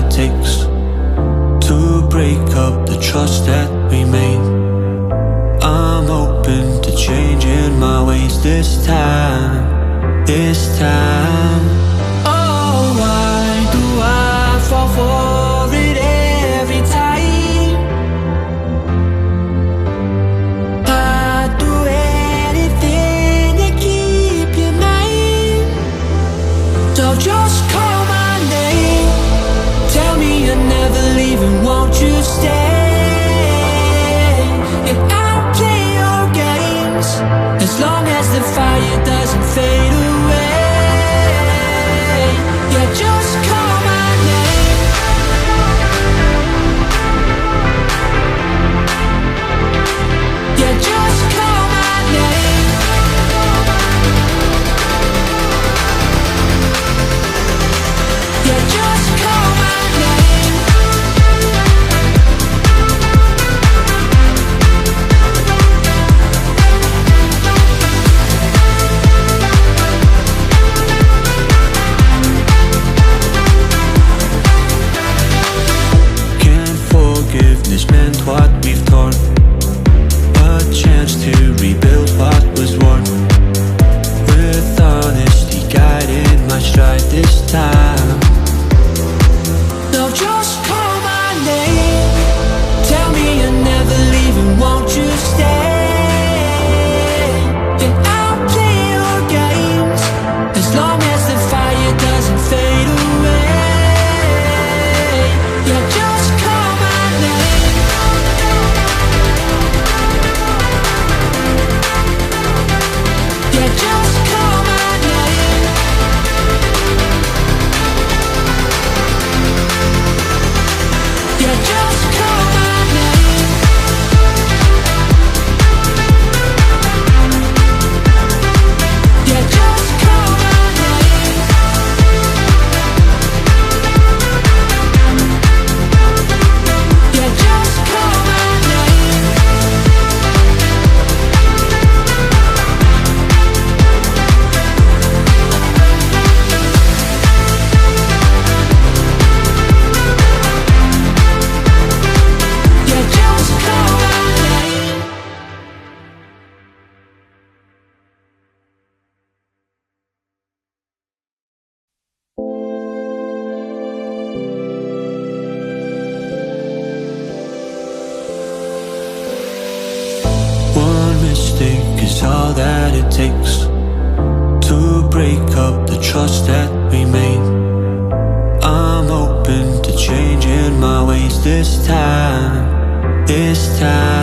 it takes to break up the trust that we made. I'm open to changing my ways this time, this time. Oh, why do I fall for it every time? I'd do anything to keep you mine. So just call my name, tell me you're never leaving, won't you stay? And I'll play your games as long as the fire doesn't fade away. Yeah, just call my name. Yeah, just call my name. Yeah, just call my name. Can't forgiveness meant what we've torn, a chance to rebuild what was worn, with honesty guiding my stride this time. So just call my name, tell me you're never leaving, won't you stay? And I'll play your games as long as the fire doesn't fade away. Yeah, just call my name. Yeah, just call my name. Yeah, just call my name. Yeah, just call my name. Yeah, just call my name. Yeah, just call my name. One mistake is all that it takes to break up the trust that we made. I'm open to changing my ways this time, this time.